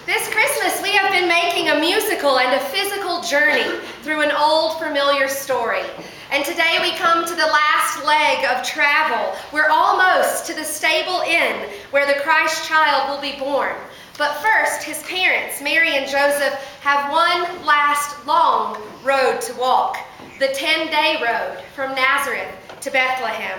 This Christmas, we have been making a musical and a physical journey through an old, familiar story. And today we come to the last leg of travel. We're almost to the stable inn where the Christ child will be born. But first, his parents, Mary and Joseph, have one last long road to walk, the 10-day road from Nazareth to Bethlehem.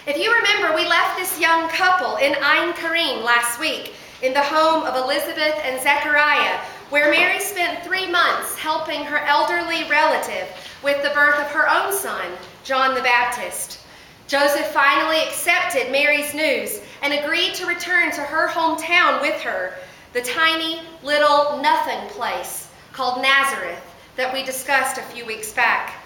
If you remember, we left this young couple in Ein Karim last week in the home of Elizabeth and Zechariah, where Mary spent 3 months helping her elderly relative with the birth of her own son, John the Baptist. Joseph finally accepted Mary's news and agreed to return to her hometown with her, the tiny little nothing place called Nazareth that we discussed a few weeks back.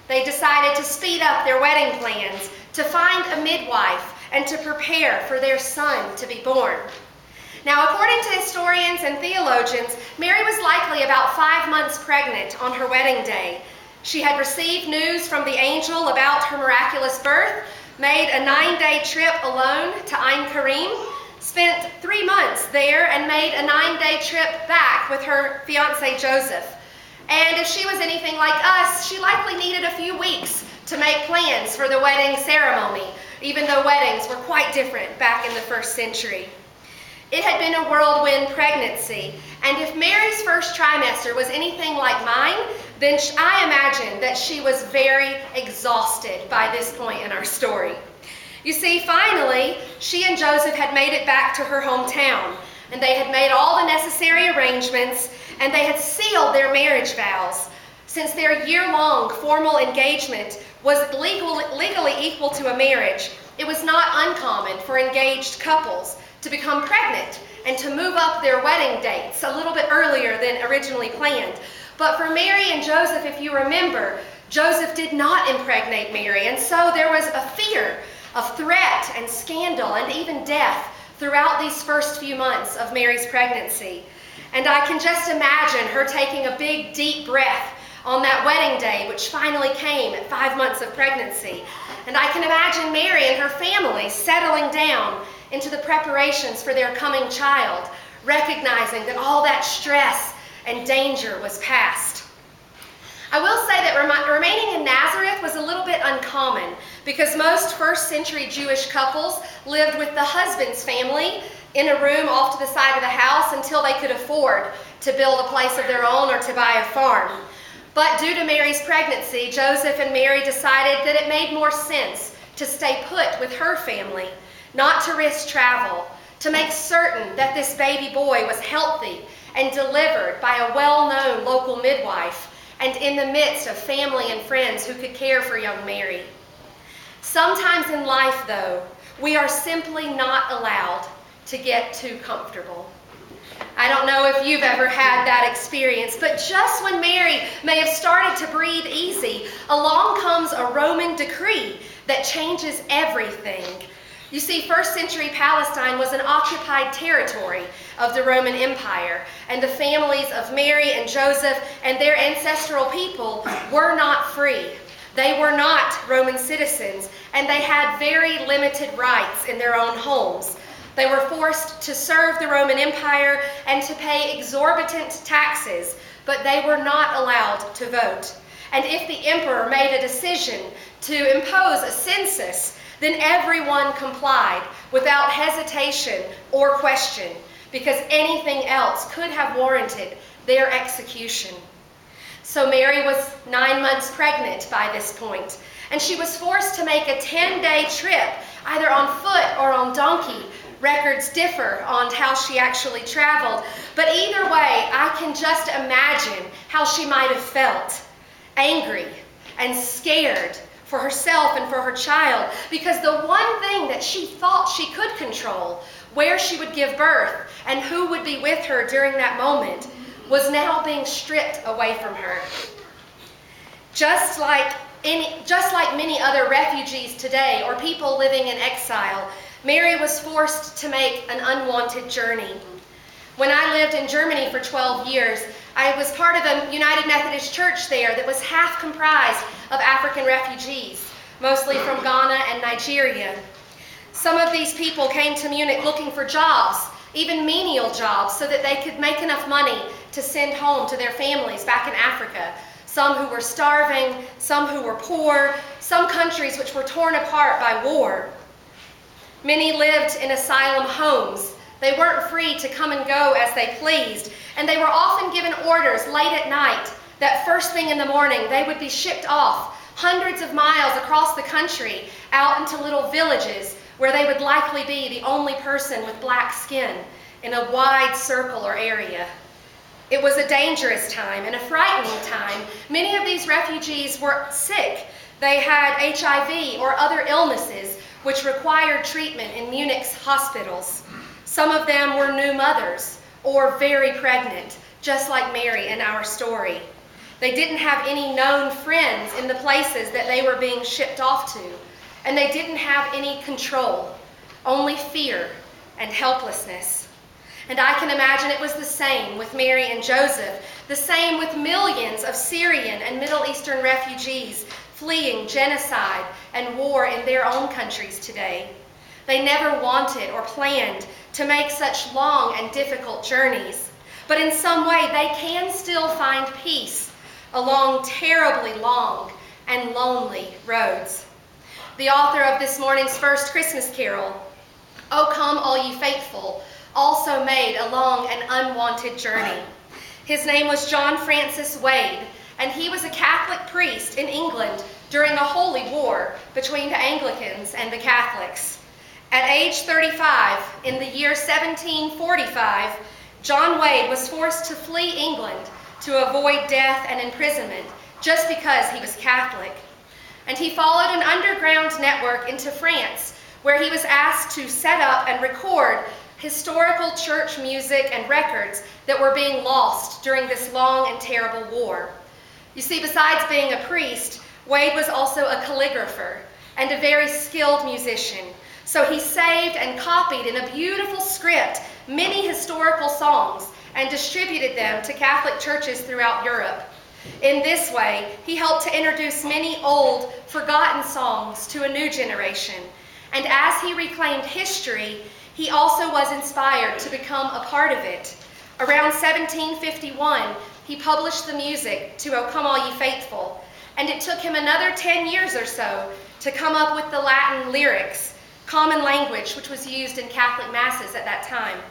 They decided to speed up their wedding plans, to find a midwife, and to prepare for their son to be born. Now, according to historians and theologians, Mary was likely about 5 months pregnant on her wedding day. She had received news from the angel about her miraculous birth, made a 9-day trip alone to Ein Karim, spent 3 months there, and made a 9-day trip back with her fiancé Joseph. And if she was anything like us, she likely needed a few weeks to make plans for the wedding ceremony, even though weddings were quite different back in the first century. It had been a whirlwind pregnancy, and if Mary's first trimester was anything like mine, then I imagine that she was very exhausted by this point in our story. You see, finally, she and Joseph had made it back to her hometown, and they had made all the necessary arrangements, and they had sealed their marriage vows. Since their year-long formal engagement was legally equal to a marriage, it was not uncommon for engaged couples to become pregnant and to move up their wedding dates a little bit earlier than originally planned. But for Mary and Joseph, if you remember, Joseph did not impregnate Mary, and so there was a fear of threat and scandal and even death throughout these first few months of Mary's pregnancy. And I can just imagine her taking a big, deep breath on that wedding day, which finally came at 5 months of pregnancy. And I can imagine Mary and her family settling down into the preparations for their coming child, recognizing that all that stress and danger was past. I will say that remaining in Nazareth was a little bit uncommon because most first century Jewish couples lived with the husband's family in a room off to the side of the house until they could afford to build a place of their own or to buy a farm. But due to Mary's pregnancy, Joseph and Mary decided that it made more sense to stay put with her family, not to risk travel, to make certain that this baby boy was healthy and delivered by a well-known local midwife and in the midst of family and friends who could care for young Mary. Sometimes in life, though, we are simply not allowed to get too comfortable. I don't know if you've ever had that experience, but just when Mary may have started to breathe easy, along comes a Roman decree that changes everything. You see, first century Palestine was an occupied territory of the Roman Empire, and the families of Mary and Joseph and their ancestral people were not free. They were not Roman citizens, and they had very limited rights in their own homes. They were forced to serve the Roman Empire and to pay exorbitant taxes, but they were not allowed to vote. And if the emperor made a decision to impose a census, then everyone complied without hesitation or question, because anything else could have warranted their execution. So Mary was 9 months pregnant by this point, and she was forced to make a 10-day trip, either on foot or on donkey. Records differ on how she actually traveled, but either way, I can just imagine how she might have felt. Angry and scared for herself and for her child, because the one thing that she thought she could control, where she would give birth and who would be with her during that moment, was now being stripped away from her. Just like many other refugees today or people living in exile, Mary was forced to make an unwanted journey. When I lived in Germany for 12 years, I was part of a United Methodist church there that was half comprised of African refugees, mostly from Ghana and Nigeria. Some of these people came to Munich looking for jobs even menial jobs, so that they could make enough money to send home to their families back in Africa. Some who were starving, some who were poor, some countries which were torn apart by war. Many lived in asylum homes. They weren't free to come and go as they pleased, and they were often given orders late at night that first thing in the morning they would be shipped off hundreds of miles across the country out into little villages where they would likely be the only person with black skin in a wide circle or area. It was a dangerous time and a frightening time. Many of these refugees were sick. They had HIV or other illnesses which required treatment in Munich's hospitals. Some of them were new mothers or very pregnant, just like Mary in our story. They didn't have any known friends in the places that they were being shipped off to, and they didn't have any control, only fear and helplessness. And I can imagine it was the same with Mary and Joseph, the same with millions of Syrian and Middle Eastern refugees fleeing genocide and war in their own countries today. They never wanted or planned to make such long and difficult journeys, but in some way they can still find peace along terribly long and lonely roads. The author of this morning's first Christmas carol, "O Come All Ye Faithful," also made a long and unwanted journey. His name was John Francis Wade, and he was a Catholic priest in England during a holy war between the Anglicans and the Catholics. At age 35, in the year 1745, John Wade was forced to flee England to avoid death and imprisonment just because he was Catholic. And he followed an underground network into France, where he was asked to set up and record historical church music and records that were being lost during this long and terrible war. You see, besides being a priest, Wade was also a calligrapher and a very skilled musician. So he saved and copied in a beautiful script many historical songs and distributed them to Catholic churches throughout Europe. In this way, he helped to introduce many old, forgotten songs to a new generation. And as he reclaimed history, he also was inspired to become a part of it. Around 1751, he published the music to "O Come All Ye Faithful," and it took him another 10 years or so to come up with the Latin lyrics, common language which was used in Catholic masses at that time.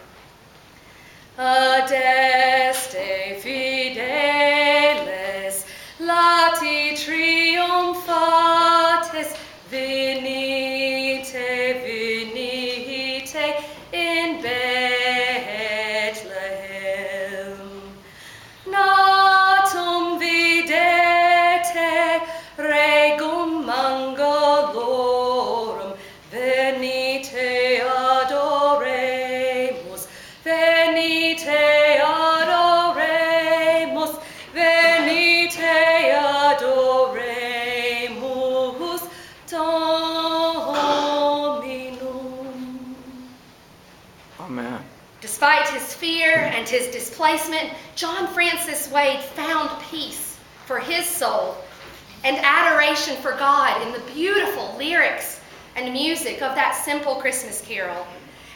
Adeste fideles, lati triumphates, venite, venite in Bethlehem. Natum videte regum mangalorum, venite adoremus, venite adoremus, venite adoremus Dominum. Amen. Despite his fear and his displacement, John Francis Wade found peace for his soul and adoration for God in the beautiful lyrics and music of that simple Christmas carol.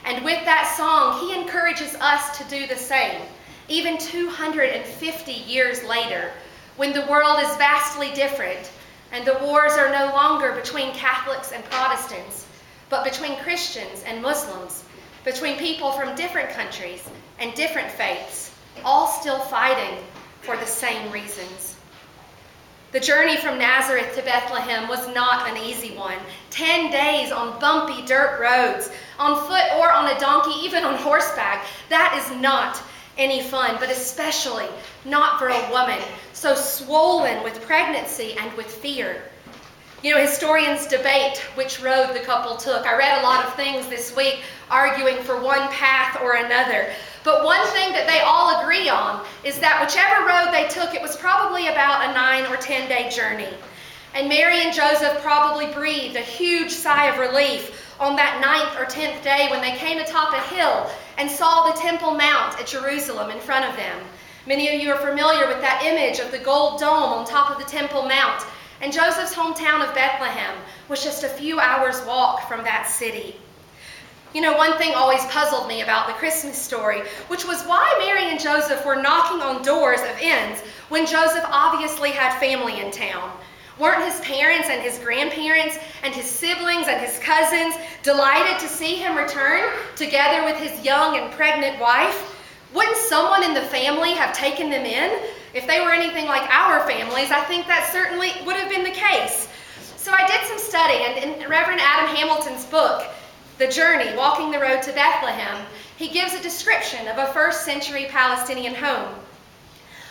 And with that song, he encourages us to do the same, even 250 years later, when the world is vastly different and the wars are no longer between Catholics and Protestants, but between Christians and Muslims, between people from different countries and different faiths, all still fighting for the same reasons. The journey from Nazareth to Bethlehem was not an easy one. 10 days on bumpy dirt roads, on foot or on a donkey, even on horseback. That is not any fun, but especially not for a woman so swollen with pregnancy and with fear. You know, historians debate which road the couple took. I read a lot of things this week arguing for one path or another. But one thing that they all agree on is that whichever road they took, it was probably about a 9 or 10 day journey. And Mary and Joseph probably breathed a huge sigh of relief on that 9th or 10th day when they came atop a hill and saw the Temple Mount at Jerusalem in front of them. Many of you are familiar with that image of the gold dome on top of the Temple Mount. And Joseph's hometown of Bethlehem was just a few hours' walk from that city. You know, one thing always puzzled me about the Christmas story, which was why Mary and Joseph were knocking on doors of inns when Joseph obviously had family in town. Weren't his parents and his grandparents and his siblings and his cousins delighted to see him return together with his young and pregnant wife? Wouldn't someone in the family have taken them in? If they were anything like our families, I think that certainly would have been the case. So I did some study, and in Reverend Adam Hamilton's book, The Journey, Walking the Road to Bethlehem, he gives a description of a first-century Palestinian home.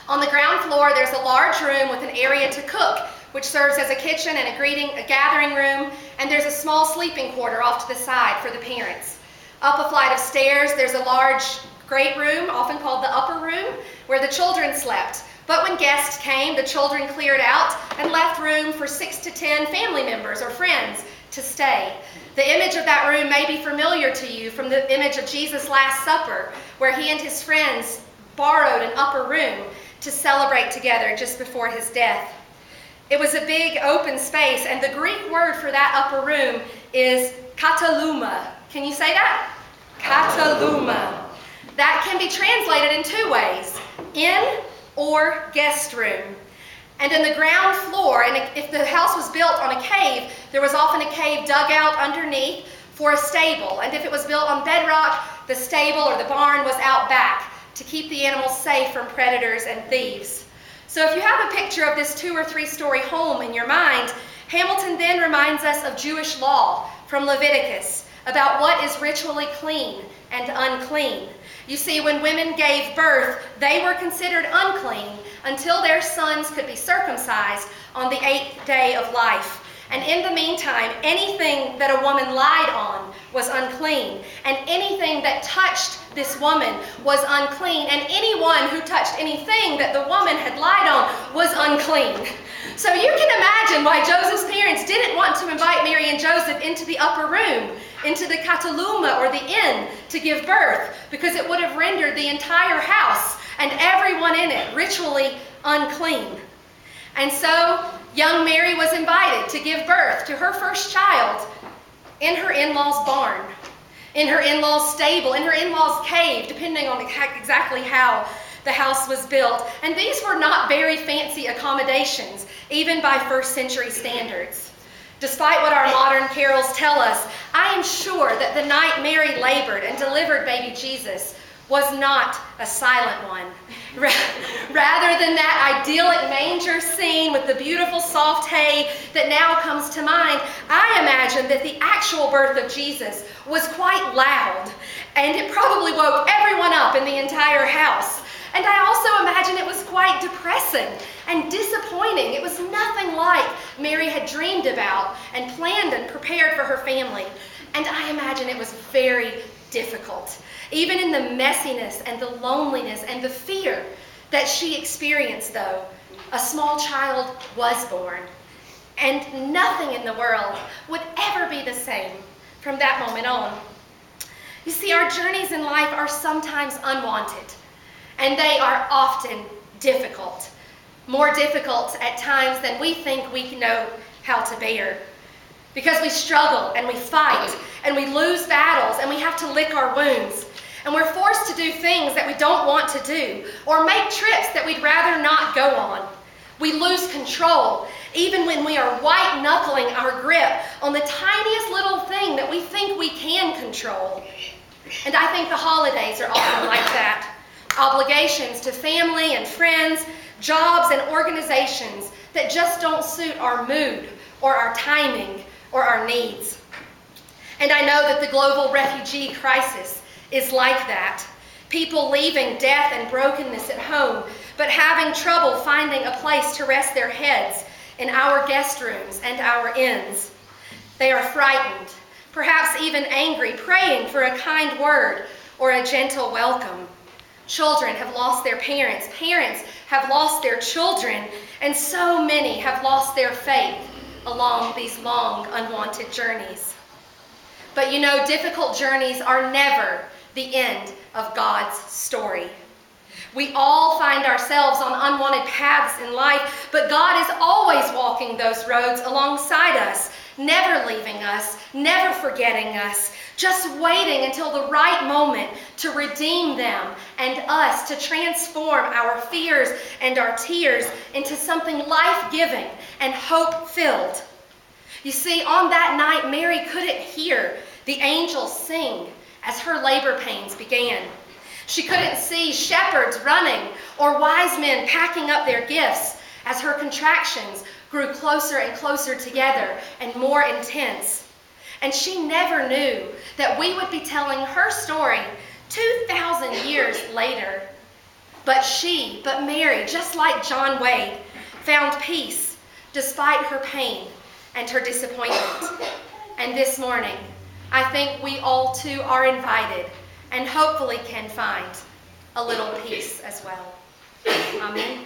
On the ground floor, there's a large room with an area to cook, which serves as a kitchen and a gathering room, and there's a small sleeping quarter off to the side for the parents. Up a flight of stairs, there's a large great room, often called the upper room, where the children slept. But when guests came, the children cleared out and left room for 6 to 10 family members or friends to stay. The image of that room may be familiar to you from the image of Jesus' Last Supper, where he and his friends borrowed an upper room to celebrate together just before his death. It was a big open space, and the Greek word for that upper room is kataluma. Can you say that? Kataluma. That can be translated in two ways, inn or guest room. And in the ground floor, and if the house was built on a cave, there was often a cave dug out underneath for a stable. And if it was built on bedrock, the stable or the barn was out back to keep the animals safe from predators and thieves. So if you have a picture of this 2 or 3 story home in your mind, Hamilton then reminds us of Jewish law from Leviticus about what is ritually clean and unclean. You see, when women gave birth, they were considered unclean until their sons could be circumcised on the 8th day of life. And in the meantime, anything that a woman lied on was unclean, and anything that touched this woman was unclean, and anyone who touched anything that the woman had lied on was unclean. So you can imagine why Joseph's parents didn't want to invite Mary and Joseph into the upper room, into the kataluma or the inn to give birth, because it would have rendered the entire house and everyone in it ritually unclean. And so young Mary was invited to give birth to her first child in her in-laws' barn, in her in-laws' stable, in her in-laws' cave, depending on exactly how the house was built. And these were not very fancy accommodations, even by first-century standards. Despite what our modern carols tell us, I am sure that the night Mary labored and delivered baby Jesus was not a silent one. Rather than that idyllic manger scene with the beautiful soft hay that now comes to mind, I imagine that the actual birth of Jesus was quite loud, and it probably woke everyone up in the entire house. And I also imagine it was quite depressing and disappointing. It was nothing like Mary had dreamed about and planned and prepared for her family. And I imagine it was very difficult, even in the messiness and the loneliness and the fear that she experienced, though. A small child was born, and nothing in the world would ever be the same from that moment on. You see, our journeys in life are sometimes unwanted, and they are often difficult, more difficult at times than we think we know how to bear. Because we struggle and we fight and we lose battles and we have to lick our wounds. And we're forced to do things that we don't want to do or make trips that we'd rather not go on. We lose control even when we are white-knuckling our grip on the tiniest little thing that we think we can control. And I think the holidays are often like that. Obligations to family and friends, jobs and organizations that just don't suit our mood or our timing or our needs. And I know that the global refugee crisis is like that. People leaving death and brokenness at home, but having trouble finding a place to rest their heads in our guest rooms and our inns. They are frightened, perhaps even angry, praying for a kind word or a gentle welcome. Children have lost their parents. Parents have lost their children. And so many have lost their faith along these long, unwanted journeys. But you know, difficult journeys are never the end of God's story. We all find ourselves on unwanted paths in life, but God is always walking those roads alongside us, never leaving us, never forgetting us, just waiting until the right moment to redeem them and us, to transform our fears and our tears into something life-giving and hope-filled. You see, on that night, Mary couldn't hear the angels sing as her labor pains began. She couldn't see shepherds running or wise men packing up their gifts as her contractions grew closer and closer together and more intense. And she never knew that we would be telling her story 2,000 years later. But Mary, just like John Wade, found peace despite her pain and her disappointment. And this morning, I think we all too are invited and hopefully can find a little peace as well. Amen.